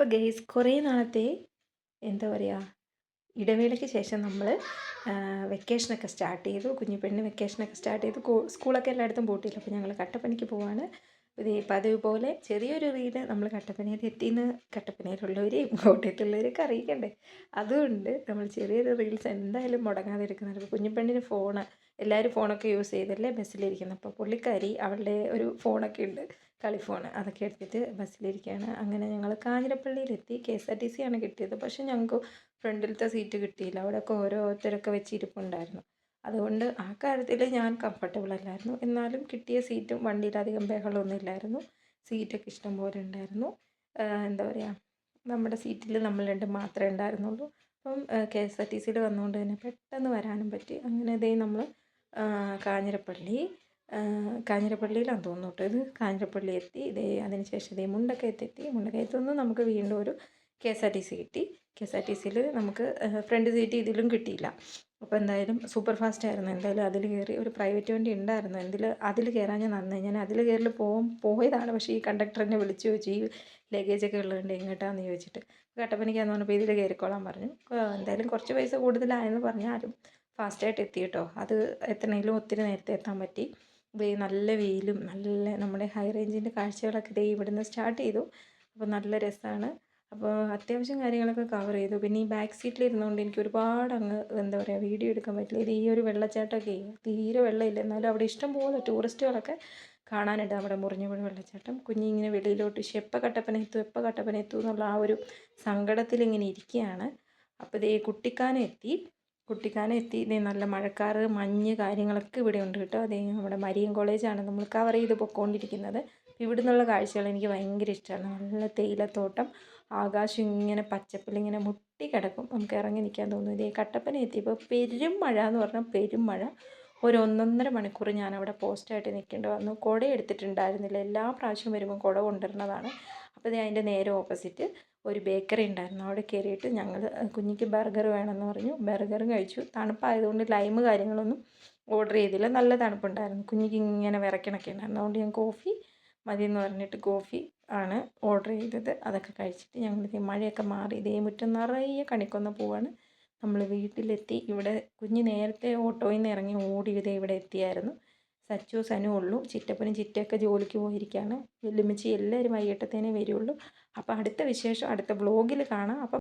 അപ്പോൾ ഗെയ്സ് കുറേ നാളത്തെ എന്താ പറയുക ഇടവേളയ്ക്ക് ശേഷം നമ്മൾ വെക്കേഷനൊക്കെ സ്റ്റാർട്ട് ചെയ്തു. കുഞ്ഞിപ്പെണ്ണിന് വെക്കേഷനൊക്കെ സ്റ്റാർട്ട് ചെയ്തു. സ്കൂളൊക്കെ എല്ലായിടത്തും പൂട്ടിയില്ല. അപ്പോൾ ഞങ്ങൾ കട്ടപ്പനയ്ക്ക് പോവാണ്. ഇത് പതിവ് പോലെ ചെറിയൊരു റീല് നമ്മൾ കട്ടപ്പനയിൽ എത്തിയെന്ന് കട്ടപ്പനയിലുള്ളവരെയും കോട്ടയത്തുള്ളവരെയൊക്കെ അറിയിക്കണ്ടേ. അതുകൊണ്ട് നമ്മൾ ചെറിയൊരു റീൽസ് എന്തായാലും മുടങ്ങാതിരിക്കുന്നുണ്ട്. അപ്പോൾ കുഞ്ഞിപ്പെണ്ണിന് ഫോണ് എല്ലാവരും ഫോണൊക്കെ യൂസ് ചെയ്തല്ലേ ബസ്സിലിരിക്കുന്നത്. അപ്പോൾ പുള്ളിക്കാരി അവളുടെ ഒരു ഫോണൊക്കെ ഉണ്ട്, കളിഫോൺ, അതൊക്കെ എടുത്തിട്ട് ബസ്സിലിരിക്കുകയാണ്. അങ്ങനെ ഞങ്ങൾ കാഞ്ഞിരപ്പള്ളിയിലെത്തി. KSRTC ആണ് കിട്ടിയത്. പക്ഷേ ഞങ്ങൾക്ക് ഫ്രണ്ടിലത്തെ സീറ്റ് കിട്ടിയില്ല. അവിടെയൊക്കെ ഓരോരുത്തരൊക്കെ വെച്ചിരിപ്പുണ്ടായിരുന്നു. അതുകൊണ്ട് ആ കാര്യത്തിൽ ഞാൻ കംഫർട്ടബിൾ അല്ലായിരുന്നു. എന്നാലും കിട്ടിയ സീറ്റും വണ്ടിയിലധികം ബഹളമൊന്നും ഇല്ലായിരുന്നു. സീറ്റൊക്കെ ഇഷ്ടം പോലെ ഉണ്ടായിരുന്നു. എന്താ പറയുക, നമ്മുടെ സീറ്റിൽ നമ്മൾ രണ്ടും മാത്രമേ ഉണ്ടായിരുന്നുള്ളൂ. അപ്പം KSRTCയിൽ വന്നുകൊണ്ട് തന്നെ പെട്ടെന്ന് വരാനും പറ്റി. അങ്ങനെ ഇതേ നമ്മൾ കാഞ്ഞിരപ്പള്ളിയിലാണെന്ന് തോന്നുന്നു കേട്ടോ. ഇത് കാഞ്ഞിരപ്പള്ളി എത്തി. ഇതേ അതിനുശേഷം ഇതേ മുണ്ടക്കയത്തെത്തി. മുണ്ടക്കയത്തു നിന്ന് നമുക്ക് വീണ്ടും ഒരു KSRTC കിട്ടി. KSRTCയിൽ നമുക്ക് ഫ്രണ്ട് സീറ്റ് ഇതിലും കിട്ടിയില്ല. അപ്പോൾ എന്തായാലും സൂപ്പർ ഫാസ്റ്റ് ആയിരുന്നു. എന്തായാലും അതിൽ കയറി. ഒരു പ്രൈവറ്റ് വണ്ടി ഉണ്ടായിരുന്നു. അതിൽ കയറാൻ ഞാൻ അതിൽ കയറി പോയതാണ്. പക്ഷേ ഈ കണ്ടക്ടർ എന്നെ വിളിച്ചു ചോദിച്ചു, ഈ ലഗേജൊക്കെ ഉള്ളതുകൊണ്ട് എങ്ങോട്ടാണെന്ന് ചോദിച്ചിട്ട്. കട്ടപ്പനയ്ക്കാന്ന് പറഞ്ഞപ്പോൾ ഇതിൽ കയറിക്കോളാൻ പറഞ്ഞു. എന്തായാലും കുറച്ച് പൈസ കൂടുതലായെന്ന് പറഞ്ഞാലും ഫാസ്റ്റായിട്ട് എത്തി കേട്ടോ. അത് എത്തണമെങ്കിലും ഒത്തിരി നേരത്തെ എത്താൻ പറ്റി. നല്ല വെയിലും നല്ല നമ്മുടെ ഹൈ റേഞ്ചിൻ്റെ കാഴ്ചകളൊക്കെ ഇവിടുന്ന് സ്റ്റാർട്ട് ചെയ്തു. അപ്പോൾ നല്ല രസമാണ്. അപ്പോൾ അത്യാവശ്യം കാര്യങ്ങളൊക്കെ കവർ ചെയ്തു. പിന്നെ ഈ ബാക്ക് സീറ്റിലിരുന്നുകൊണ്ട് എനിക്ക് ഒരുപാട് എന്താ പറയുക, വീഡിയോ എടുക്കാൻ പറ്റില്ല. ഇത് ഈ ഒരു വെള്ളച്ചാട്ടമൊക്കെ തീരെ വെള്ളമില്ല. എന്നാലും അവിടെ ഇഷ്ടംപോലെ ടൂറിസ്റ്റുകളൊക്കെ കാണാനുണ്ട്. നമ്മുടെ മുറിഞ്ഞുപുഴ വെള്ളച്ചാട്ടം. കുഞ്ഞിങ്ങനെ വെളിയിലോട്ട് എപ്പോൾ കട്ടപ്പന എത്തും എന്നുള്ള ആ ഒരു സങ്കടത്തിലിങ്ങനെ ഇരിക്കുകയാണ്. അപ്പോൾ ഇതേ കുട്ടിക്കാനം എത്തി. ഇതേ നല്ല മഴക്കാറ്, മഞ്ഞ് കാര്യങ്ങളൊക്കെ ഇവിടെ ഉണ്ട് കേട്ടോ. അതേ നമ്മുടെ മരിയൻ കോളേജാണ് നമ്മൾ കവർ ചെയ്ത് പൊയ്ക്കൊണ്ടിരിക്കുന്നത്. ഇവിടെ നിന്നുള്ള കാഴ്ചകൾ എനിക്ക് ഭയങ്കര ഇഷ്ടമാണ്. നല്ല തേയിലത്തോട്ടം, ആകാശം ഇങ്ങനെ പച്ചപ്പിലിങ്ങനെ മുട്ടിക്കിടക്കും. നമുക്ക് ഇറങ്ങി നിൽക്കാൻ തോന്നും. ഇതേ കട്ടപ്പന എത്തിയപ്പോൾ പെരും മഴ എന്ന് പറഞ്ഞാൽ പെരും മഴ. ഒരു 1.5 മണിക്കൂർ ഞാനവിടെ പോസ്റ്റായിട്ട് നിൽക്കേണ്ടി വന്നു. കുട എടുത്തിട്ടുണ്ടായിരുന്നില്ല. എല്ലാ പ്രാവശ്യവും വരുമ്പോൾ കുട കൊണ്ടുവരുന്നതാണ്. അപ്പോൾ ഇത് അതിൻ്റെ നേരെ ഓപ്പോസിറ്റ് ഒരു ബേക്കറി ഉണ്ടായിരുന്നു. അവിടെ കയറിയിട്ട് ഞങ്ങൾ കുഞ്ഞിക്ക് ബർഗർ വേണമെന്ന് പറഞ്ഞു. ബർഗറും കഴിച്ചു. തണുപ്പായതുകൊണ്ട് ലൈം കാര്യങ്ങളൊന്നും ഓർഡർ ചെയ്തില്ല. നല്ല തണുപ്പുണ്ടായിരുന്നു. കുഞ്ഞിക്ക് ഇങ്ങനെ വിറയ്ക്കണൊക്കെ ഉണ്ടായിരുന്നു. അതുകൊണ്ട് ഞാൻ കോഫി മതി എന്ന് പറഞ്ഞിട്ട് കോഫി ആണ് ഓർഡർ ചെയ്തത്. അതൊക്കെ കഴിച്ചിട്ട് ഞങ്ങൾ മഴയൊക്കെ മാറി ഇതേ മുറ്റം നിറയെ കണിക്കൊന്ന പൂവാണ്. നമ്മൾ വീട്ടിലെത്തി. ഇവിടെ കുഞ്ഞ് നേരത്തെ ഓട്ടോയിൽ നിന്ന് ഇറങ്ങി ഓടി ഇവിടെ എത്തിയായിരുന്നു. സച്ചു സനു ഉള്ളൂ. ചിറ്റപ്പനും ചിറ്റയൊക്കെ ജോലിക്ക് പോയിരിക്കുകയാണ്. വെല്ലുമ്മച്ചി എല്ലാവരും വൈകിട്ടത്തേനേ വരുള്ളൂ. അപ്പോൾ അടുത്ത വിശേഷം അടുത്ത ബ്ലോഗിൽ കാണാം. അപ്പം